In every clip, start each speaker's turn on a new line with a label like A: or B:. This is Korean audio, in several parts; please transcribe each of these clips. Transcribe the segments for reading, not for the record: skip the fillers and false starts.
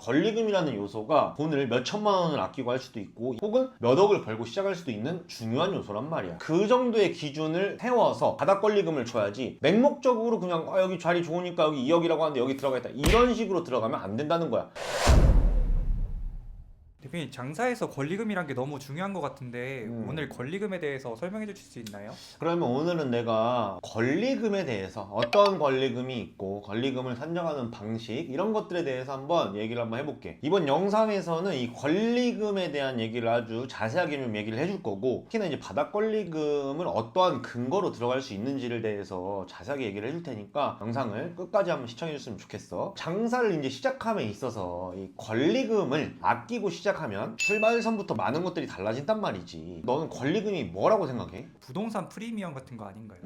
A: 권리금이라는 요소가 돈을 몇 천만 원을 아끼고 할 수도 있고 혹은 몇 억을 벌고 시작할 수도 있는 중요한 요소란 말이야. 그 정도의 기준을 세워서 바닥 권리금을 줘야지 맹목적으로 그냥 여기 자리 좋으니까 여기 2억이라고 하는데 여기 들어가겠다 이런 식으로 들어가면 안 된다는 거야.
B: 대표님, 장사에서 권리금이란 게 너무 중요한 것 같은데 오늘 권리금에 대해서 설명해 주실 수 있나요?
A: 그러면 오늘은 내가 권리금에 대해서 어떤 권리금이 있고 권리금을 산정하는 방식 이런 것들에 대해서 한번 얘기를 한번 해볼게. 이번 영상에서는 이 권리금에 대한 얘기를 아주 자세하게 좀 얘기를 해줄 거고 특히나 이제 바닥 권리금을 어떠한 근거로 들어갈 수 있는지를 대해서 자세하게 얘기를 해줄 테니까 영상을 끝까지 한번 시청해 줬으면 좋겠어. 장사를 이제 시작함에 있어서 이 권리금을 아끼고 시작하면 출발선부터 많은 것들이 달라진단 말이지. 너는 권리금이 뭐라고 생각해?
B: 부동산 프리미엄 같은 거 아닌가요?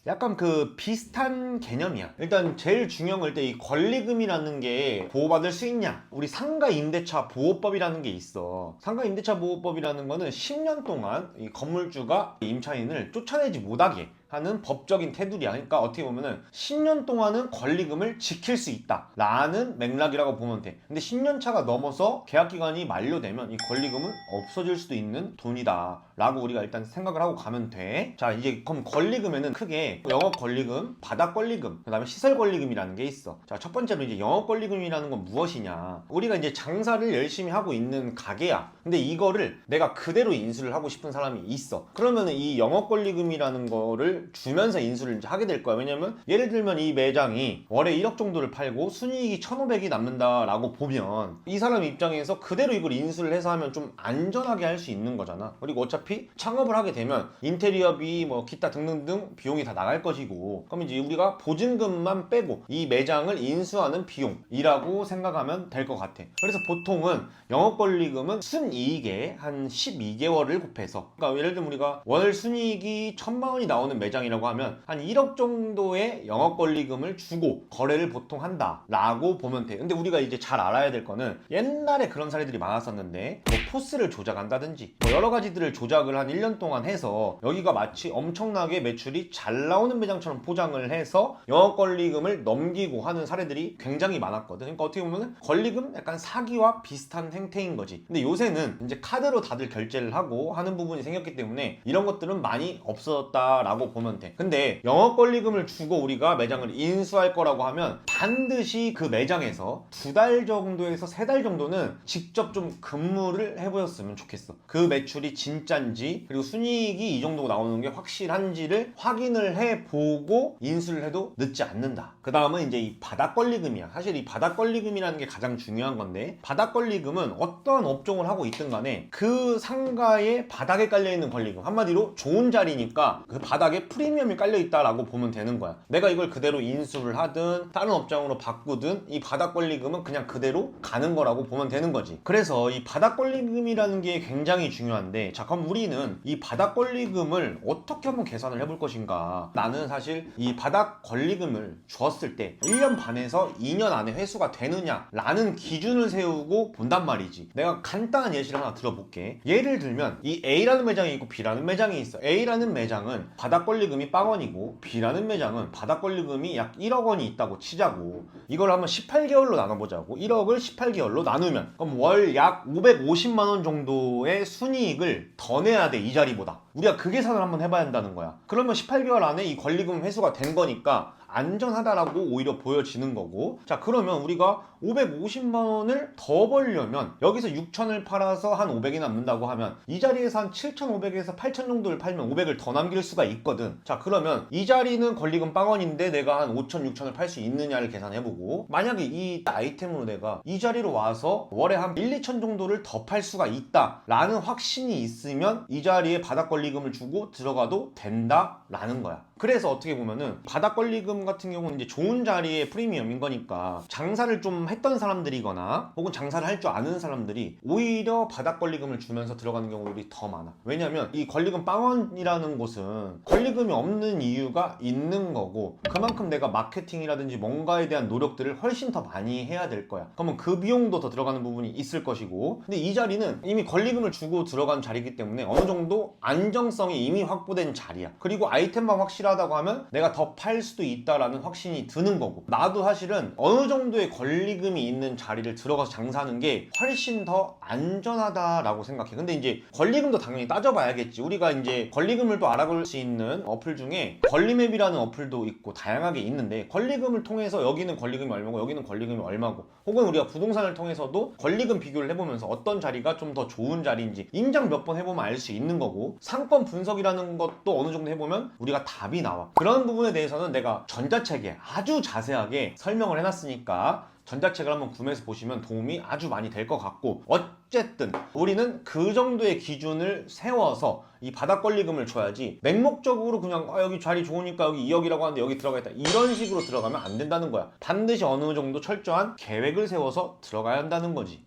A: 약간 그 비슷한 개념이야. 일단 제일 중요한 걸 때 이 권리금이라는 게 보호받을 수 있냐? 우리 상가임대차 보호법이라는 게 있어. 상가임대차 보호법이라는 거는 10년 동안 이 건물주가 임차인을 쫓아내지 못하게 하는 법적인 테두리야. 그러니까 어떻게 보면은 10년 동안은 권리금을 지킬 수 있다 라는 맥락이라고 보면 돼. 근데 10년 차가 넘어서 계약기간이 만료되면 이 권리금은 없어질 수도 있는 돈이다 라고 우리가 일단 생각을 하고 가면 돼. 자, 이제 그럼 권리금에는 크게 영업 권리금, 바닥 권리금, 그 다음에 시설 권리금이라는 게 있어. 자, 첫 번째로 이제 영업 권리금이라는 건 무엇이냐? 우리가 이제 장사를 열심히 하고 있는 가게야. 근데 이거를 내가 그대로 인수를 하고 싶은 사람이 있어. 그러면은 이 영업 권리금이라는 거를 주면서 인수를 이제 하게 될 거야. 왜냐면 예를 들면 이 매장이 월에 1억 정도를 팔고 순이익이 1,500이 남는다라고 보면 이 사람 입장에서 그대로 이걸 인수를 해서 하면 좀 안전하게 할 수 있는 거잖아. 그리고 어차피 창업을 하게 되면 인테리어비 뭐 기타 등등등 비용이 다 나갈 것이고 그럼 이제 우리가 보증금만 빼고 이 매장을 인수하는 비용이라고 생각하면 될 것 같아. 그래서 보통은 영업권리금은 순이익에 한 12개월을 곱해서 그러니까 예를 들면 우리가 월 순이익이 1,000만 원이 나오는 매장이라고 하면 한 1억 정도의 영업권리금을 주고 거래를 보통 한다 라고 보면 돼. 근데 우리가 이제 잘 알아야 될 거는 옛날에 그런 사례들이 많았었는데 뭐 포스를 조작한다든지 뭐 여러 가지들을 조작을 한 1년 동안 해서 여기가 마치 엄청나게 매출이 잘 나오는 매장처럼 포장을 해서 영업권리금을 넘기고 하는 사례들이 굉장히 많았거든. 그러니까 어떻게 보면 권리금 약간 사기와 비슷한 행태인 거지. 근데 요새는 이제 카드로 다들 결제를 하고 하는 부분이 생겼기 때문에 이런 것들은 많이 없어졌다라고 보면 돼. 근데 영업권리금을 주고 우리가 매장을 인수할 거라고 하면 반드시 그 매장에서 2달 정도에서 3달 정도는 직접 좀 근무를 해보였으면 좋겠어. 그 매출이 진짠지 그리고 순이익이 이 정도 나오는 게 확실한지를 확인을 해보고 인수를 해도 늦지 않는다. 그 다음은 이제 이 바닥권리금이야. 사실 이 바닥권리금이라는 게 가장 중요한 건데 바닥권리금은 어떠한 업종을 하고 있든 간에 그 상가의 바닥에 깔려있는 권리금, 한마디로 좋은 자리니까 그 바닥에 프리미엄이 깔려있다라고 보면 되는 거야. 내가 이걸 그대로 인수를 하든 다른 업장으로 바꾸든 이 바닥 권리금은 그냥 그대로 가는 거라고 보면 되는 거지. 그래서 이 바닥 권리금이라는 게 굉장히 중요한데 자, 그럼 우리는 이 바닥 권리금을 어떻게 한번 계산을 해볼 것인가. 나는 사실 이 바닥 권리금을 주었을 때 1년 반에서 2년 안에 회수가 되느냐 라는 기준을 세우고 본단 말이지. 내가 간단한 예시를 하나 들어볼게. 예를 들면 이 A라는 매장이 있고 B라는 매장이 있어. A라는 매장은 바닥 권리금이 빵원이고 B라는 매장은 바닥 권리금이 약 1억 원이 있다고 치자고. 이걸 한번 18개월로 나눠보자고. 1억을 18개월로 나누면 그럼 월 약 550만 원 정도의 순이익을 더 내야 돼. 이 자리보다. 우리가 그 계산을 한번 해봐야 한다는 거야. 그러면 18개월 안에 이 권리금 회수가 된 거니까 안전하다라고 오히려 보여지는 거고. 자, 그러면 우리가 550만 원을 더 벌려면 여기서 6천을 팔아서 한 500이 남는다고 하면 이 자리에서 한 7,500에서 8,000 정도를 팔면 500을 더 남길 수가 있거든. 자, 그러면 이 자리는 권리금 빵원인데 내가 한 5천, 6천을 팔 수 있느냐를 계산해보고 만약에 이 아이템으로 내가 이 자리로 와서 월에 한 1, 2천 정도를 더 팔 수가 있다 라는 확신이 있으면 이 자리에 바닥 권리금을 주고 들어가도 된다라는 거야. 그래서 어떻게 보면은 바닥 권리금 같은 경우는 이제 좋은 자리의 프리미엄인 거니까 장사를 좀 했던 사람들이거나 혹은 장사를 할 줄 아는 사람들이 오히려 바닥 권리금을 주면서 들어가는 경우들이 더 많아. 왜냐면 이 권리금 빵원이라는 곳은 권리금이 없는 이유가 있는 거고 그만큼 내가 마케팅이라든지 뭔가에 대한 노력들을 훨씬 더 많이 해야 될 거야. 그러면 그 비용도 더 들어가는 부분이 있을 것이고 근데 이 자리는 이미 권리금을 주고 들어간 자리이기 때문에 어느 정도 안정성이 이미 확보된 자리야. 그리고 아이템만 확실한 확실하다고 하면 내가 더 팔 수도 있다라는 확신이 드는 거고, 나도 사실은 어느 정도의 권리금이 있는 자리를 들어가서 장사하는 게 훨씬 더 안전하다라고 생각해. 근데 이제 권리금도 당연히 따져봐야겠지. 우리가 이제 권리금을 또 알아볼 수 있는 어플 중에 권리맵이라는 어플도 있고 다양하게 있는데, 권리금을 통해서 여기는 권리금이 얼마고 여기는 권리금이 얼마고, 혹은 우리가 부동산을 통해서도 권리금 비교를 해보면서 어떤 자리가 좀 더 좋은 자리인지 임장 몇 번 해보면 알 수 있는 거고, 상권 분석이라는 것도 어느 정도 해보면 우리가 답이 나와. 그런 부분에 대해서는 내가 전자책에 아주 자세하게 설명을 해놨으니까 전자책을 한번 구매해서 보시면 도움이 아주 많이 될 것 같고, 어쨌든 우리는 그 정도의 기준을 세워서 이 바닥 권리금을 줘야지 맹목적으로 그냥 여기 자리 좋으니까 여기 2억이라고 하는데 여기 들어가겠다 이런 식으로 들어가면 안 된다는 거야. 반드시 어느 정도 철저한 계획을 세워서 들어가야 한다는 거지.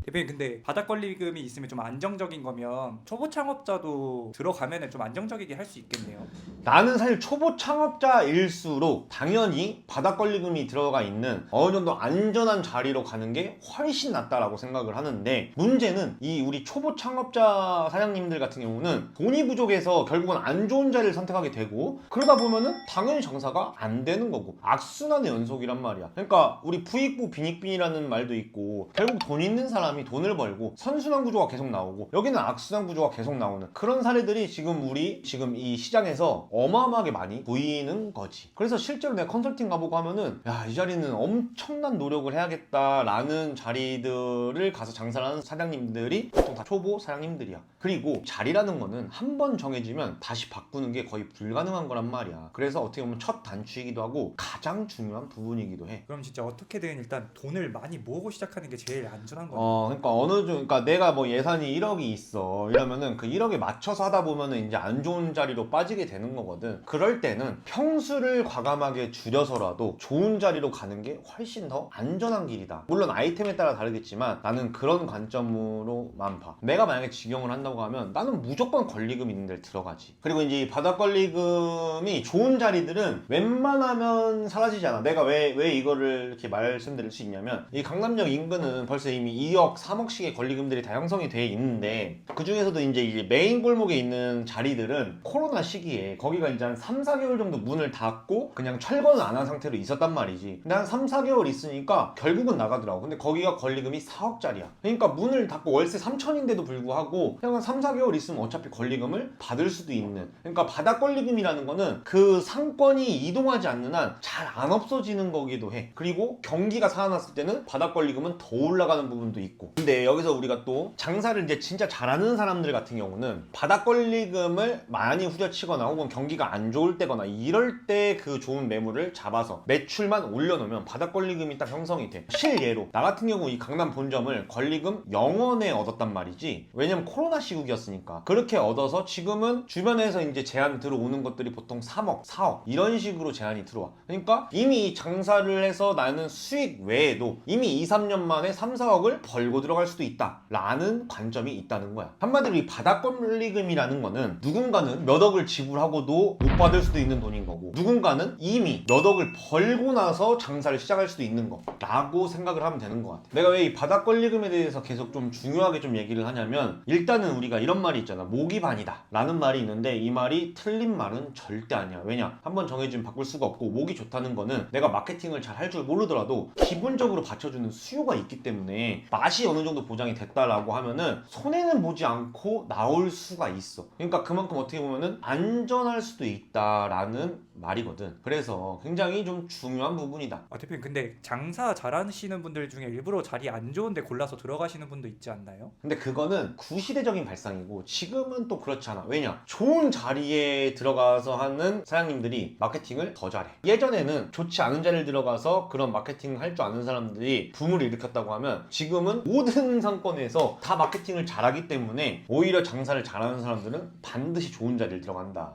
B: 대표님, 근데 바닥 권리금이 있으면 좀 안정적인 거면 초보 창업자도 들어가면은 좀 안정적이게 할 수 있겠네요.
A: 나는 사실 초보 창업자일수록 당연히 바닥 권리금이 들어가 있는 어느 정도 안전한 자리로 가는 게 훨씬 낫다라고 생각을 하는데, 문제는 이 우리 초보 창업자 사장님들 같은 경우는 돈이 부족해서 결국은 안 좋은 자리를 선택하게 되고, 그러다 보면은 당연히 장사가 안 되는 거고 악순환의 연속이란 말이야. 그러니까 우리 부익부 빈익빈이라는 말도 있고, 결국 돈 있는 사람이 돈을 벌고 선순환 구조가 계속 나오고 여기는 악순환 구조가 계속 나오는 그런 사례들이 지금 이 시장에서 어마어마하게 많이 보이는 거지. 그래서 실제로 내가 컨설팅 가보고 하면은 야, 이 자리는 엄청난 노력을 해야겠다라는 자리들을 가서 장사를 하는 사장님들이 보통 다 초보 사장님들이야. 그리고 자리라는 거는 한 번 정해지면 다시 바꾸는 게 거의 불가능한 거란 말이야. 그래서 어떻게 보면 첫 단추이기도 하고 가장 중요한 부분이기도 해.
B: 그럼 진짜 어떻게든 일단 돈을 많이 모으고 시작하는 게 제일 안전한 거예요.
A: 그러니까 그러니까 내가 뭐 예산이 1억이 있어 이러면은 그 1억에 맞춰서 하다 보면은 이제 안 좋은 자리로 빠지게 되는 거거든. 그럴 때는 평수를 과감하게 줄여서라도 좋은 자리로 가는 게 훨씬 더 안전한 길이다. 물론 아이템에 따라 다르겠지만 나는 그런 관점으로만 봐. 내가 만약에 직영을 한다고 하면 나는 무조건 권리금 있는 데를 들어가지. 그리고 이제 바닥 권리금이 좋은 자리들은 웬만하면 사라지지 않아. 내가 왜 이거를 이렇게 말씀드릴 수 있냐면, 이 강남역 인근은 벌써 이미 2억 3억씩의 권리금들이 다 형성이 돼 있는데, 그 중에서도 이제 메인 골목에 있는 자리들은 코로나 시기에 거기가 이제 한 3, 4개월 정도 문을 닫고 그냥 철거는 안 한 상태로 있었단 말이지. 근데 한 3, 4개월 있으니까 결국은 나가더라고. 근데 거기가 권리금이 4억짜리야. 그러니까 문을 닫고 월세 3천인데도 불구하고 그냥 한 3, 4개월 있으면 어차피 권리금을 받을 수도 있는. 그러니까 바닥 권리금이라는 거는 그 상권이 이동하지 않는 한 잘 안 없어지는 거기도 해. 그리고 경기가 살아났을 때는 바닥 권리금은 더 올라가는 부분도 있고. 근데 여기서 우리가 또 장사를 이제 진짜 잘하는 사람들 같은 경우는 바닥 권리금을 많이 후려치거나 혹은 경기가 안 좋을 때거나 이럴 때 그 좋은 매물을 잡아서 매출만 올려놓으면 바닥 권리금이 딱 형성이 돼. 실예로 나 같은 경우 이 강남 본점을 권리금 0원에 얻었단 말이지. 왜냐면 코로나 시국이었으니까. 그렇게 얻어서 지금은 주변에서 이제 제한 들어오는 것들이 보통 3억, 4억 이런 식으로 제한이 들어와. 그러니까 이미 장사를 해서 나는 수익 외에도 이미 2, 3년 만에 3, 4억을 벌고 들어갈 수도 있다 라는 관점이 있다는 거야. 한마디로 이 바닥 권리금이라는 거는 누군가는 몇 억을 지불하고도 못 받을 수도 있는 돈인 거고, 누군가는 이미 몇 억을 벌고 나서 장사를 시작할 수도 있는 거 라고 생각을 하면 되는 것 같아. 내가 왜 이 바닥 권리금에 대해서 계속 좀 중요하게 좀 얘기를 하냐면, 일단은 우리가 이런 말이 있잖아. 목이 반이다 라는 말이 있는데, 이 말이 틀린 말은 절대 아니야. 왜냐? 한번 정해지면 바꿀 수가 없고, 목이 좋다는 거는 내가 마케팅을 잘 할 줄 모르더라도 기본적으로 받쳐주는 수요가 있기 때문에 맛이 어느 정도 보장이 됐다라고 하면은 손해는 보지 않고 나올 수가 있어. 그러니까 그만큼 어떻게 보면은 안전할 수도 있다라는 말이거든. 그래서 굉장히 좀 중요한 부분이다.
B: 대표님, 근데 장사 잘하시는 분들 중에 일부러 자리 안 좋은데 골라서 들어가시는 분도 있지 않나요?
A: 근데 그거는 구시대적인 발상이고 지금은 또 그렇지 않아. 왜냐? 좋은 자리에 들어가서 하는 사장님들이 마케팅을 더 잘해. 예전에는 좋지 않은 자리를 들어가서 그런 마케팅을 할 줄 아는 사람들이 붐을 일으켰다고 하면, 지금은 모든 상권에서 다 마케팅을 잘하기 때문에 오히려 장사를 잘하는 사람들은 반드시 좋은 자리를 들어간다.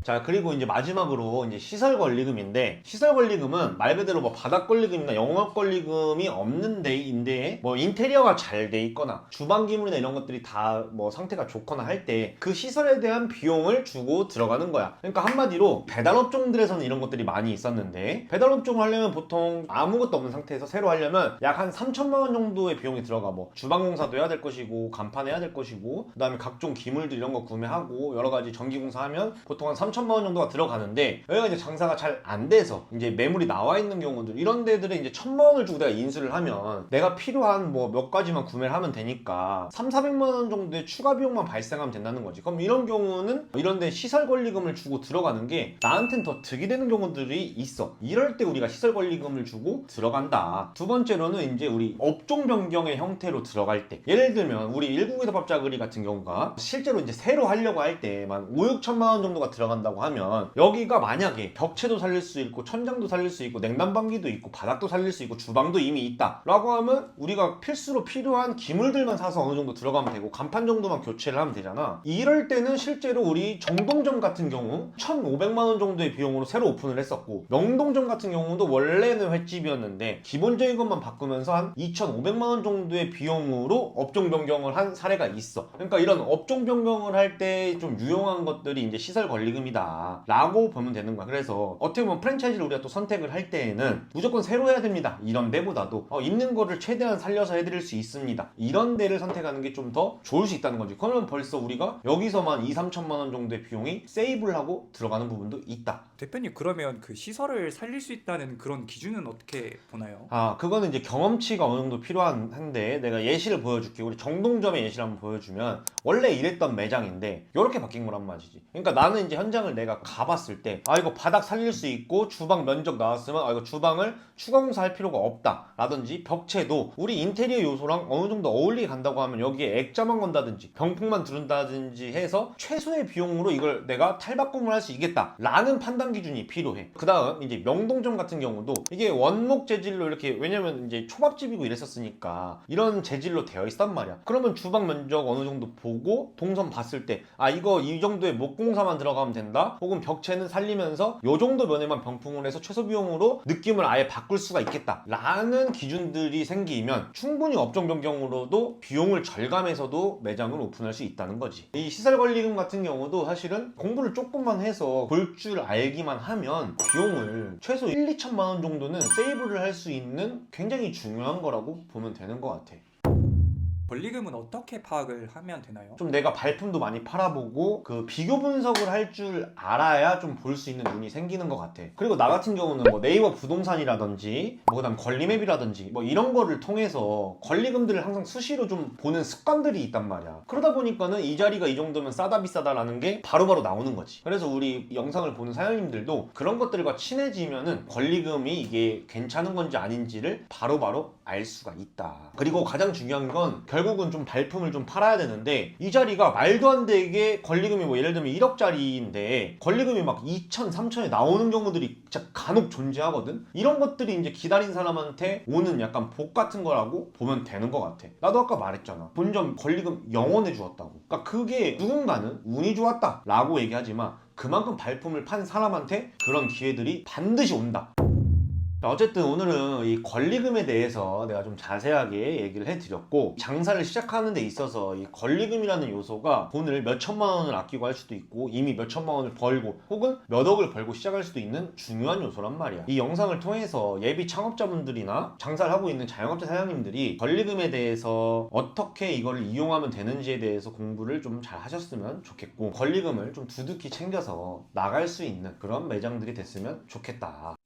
A: 자, 그리고 이제 마지막으로 이제 시설 권리금인데, 시설 권리금은 말 그대로 뭐 바닥 권리금이나 영업 권리금이 없는 데인데, 뭐 인테리어가 잘 돼 있거나 주방 기물이나 이런 것들이 다 뭐 상태가 좋거나 할 때 그 시설에 대한 비용을 주고 들어가는 거야. 그러니까 한마디로 배달업종들에서는 이런 것들이 많이 있었는데, 배달업종을 하려면 보통 아무것도 없는 상태에서 새로 하려면 약 한 3천만 원 정도의 비용이 들어가. 뭐 주방 공사도 해야 될 것이고 간판 해야 될 것이고, 그 다음에 각종 기물들 이런 거 구매하고 여러 가지 전기 공사하면 보통 한 3천만 원 정도가 들어가는데 여기가 이제 장사가 잘 안 돼서 이제 매물이 나와 있는 경우들 이런 데들에 이제 1,000만 원을 주고 내가 인수를 하면 내가 필요한 뭐 몇 가지만 구매를 하면 되니까 3,400만 원 정도의 추가 비용만 발생하면 된다는 거지. 그럼 이런 경우는 이런 데 시설 권리금을 주고 들어가는 게 나한텐 더 득이 되는 경우들이 있어. 이럴 때 우리가 시설 권리금을 주고 들어간다. 두 번째로는 이제 우리 업종 변경의 형태로 들어갈 때, 예를 들면 우리 192사업자거리 같은 경우가 실제로 이제 새로 하려고 할 때만 5, 6천만 원 정도가 들어간다고 하면 여기가 만약에 벽체도 살릴 수 있고 천장도 살릴 수 있고 냉난방기도 있고 바닥도 살릴 수 있고 주방도 이미 있다 라고 하면 우리가 필수로 필요한 기물들만 사서 어느 정도 들어가면 되고 간판 정도만 교체를 하면 되잖아. 이럴 때는 실제로 우리 정동점 같은 경우 1,500만 원 정도의 비용으로 새로 오픈을 했었고, 명동점 같은 경우도 원래는 횟집이었는데 기본적인 것만 바꾸면서 한 2,500만 원 정도의 비용으로 업종 변경을 한 사례가 있어. 그러니까 이런 업종 변경을 할 때 좀 유용한 것들이 이제 시설 권리금이다 라고 보면 되는 거야. 그래서 어떻게 보면 프랜차이즈를 우리가 또 선택을 할 때에는 무조건 새로 해야 됩니다 이런 데보다도 있는 거를 최대한 살려서 해드릴 수 있습니다 이런 데를 선택하는 게 좀 더 좋을 수 있다는 거지. 그러면 벌써 우리가 여기서만 2, 3천만 원 정도의 비용이 세이브를 하고 들어가는 부분도 있다.
B: 대표님, 그러면 그 시설을 살릴 수 있다는 그런 기준은 어떻게 보나요?
A: 그거는 이제 경험치가 어느 정도 필요한데 내가 예시를 보여줄게. 우리 정동점의 예시를 한번 보여주면 원래 이랬던 매장인데 이렇게 바뀐 거란 말이지. 그러니까 나는 이제 현장을 내가 가봤을 때 이거 바닥 살릴 수 있고 주방 면적 나왔으면 이거 주방을 추가 공사할 필요가 없다 라든지, 벽체도 우리 인테리어 요소랑 어느 정도 어울리게 간다고 하면 여기에 액자만 건다든지 병풍만 두른다든지 해서 최소의 비용으로 이걸 내가 탈바꿈을 할 수 있겠다 라는 판단 기준이 필요해. 그 다음 이제 명동점 같은 경우도 이게 원목 재질로 이렇게, 왜냐면 이제 초밥집이고 이랬었으니까 이런 재질로 되어 있단 말이야. 그러면 주방 면적 어느 정도 보고 동선 봤을 때 이거 이 정도의 목공사만 들어가면 된다, 혹은 벽체는 살리면서 요 정도 면에만 병풍을 해서 최소 비용으로 느낌을 아예 바꿀 수가 있겠다 라는 기준들이 생기면 충분히 업종 변경으로도 비용을 절감해서도 매장을 오픈할 수 있다는 거지. 이 시설 권리금 같은 경우도 사실은 공부를 조금만 해서 볼 줄 알기만 하면 비용을 최소 1, 2천만 원 정도는 세이브를 할 수 있는 굉장히 중요한 거라고 보면 되는 것 같아.
B: 권리금은 어떻게 파악을 하면 되나요?
A: 좀 내가 발품도 많이 팔아보고 그 비교 분석을 할 줄 알아야 좀 볼 수 있는 눈이 생기는 것 같아. 그리고 나 같은 경우는 뭐 네이버 부동산이라든지 뭐 그다음 권리맵이라든지 뭐 이런 거를 통해서 권리금들을 항상 수시로 좀 보는 습관들이 있단 말이야. 그러다 보니까는 이 자리가 이 정도면 싸다 비싸다라는 게 바로바로 나오는 거지. 그래서 우리 영상을 보는 사장님들도 그런 것들과 친해지면은 권리금이 이게 괜찮은 건지 아닌지를 바로바로 알 수가 있다. 그리고 가장 중요한 건 결국은 좀 발품을 좀 팔아야 되는데, 이 자리가 말도 안 되게 권리금이 뭐 예를 들면 1억짜리인데 권리금이 막 2천, 3천에 나오는 경우들이 진짜 간혹 존재하거든. 이런 것들이 이제 기다린 사람한테 오는 약간 복 같은 거라고 보면 되는 것 같아. 나도 아까 말했잖아. 본점 권리금 0원에 주었다고. 그러니까 그게 누군가는 운이 좋았다 라고 얘기하지만 그만큼 발품을 판 사람한테 그런 기회들이 반드시 온다. 어쨌든 오늘은 이 권리금에 대해서 내가 좀 자세하게 얘기를 해드렸고, 장사를 시작하는 데 있어서 이 권리금이라는 요소가 돈을 몇 천만 원을 아끼고 할 수도 있고 이미 몇 천만 원을 벌고 혹은 몇 억을 벌고 시작할 수도 있는 중요한 요소란 말이야. 이 영상을 통해서 예비 창업자분들이나 장사를 하고 있는 자영업자 사장님들이 권리금에 대해서 어떻게 이걸 이용하면 되는지에 대해서 공부를 좀 잘 하셨으면 좋겠고, 권리금을 좀 두둑히 챙겨서 나갈 수 있는 그런 매장들이 됐으면 좋겠다.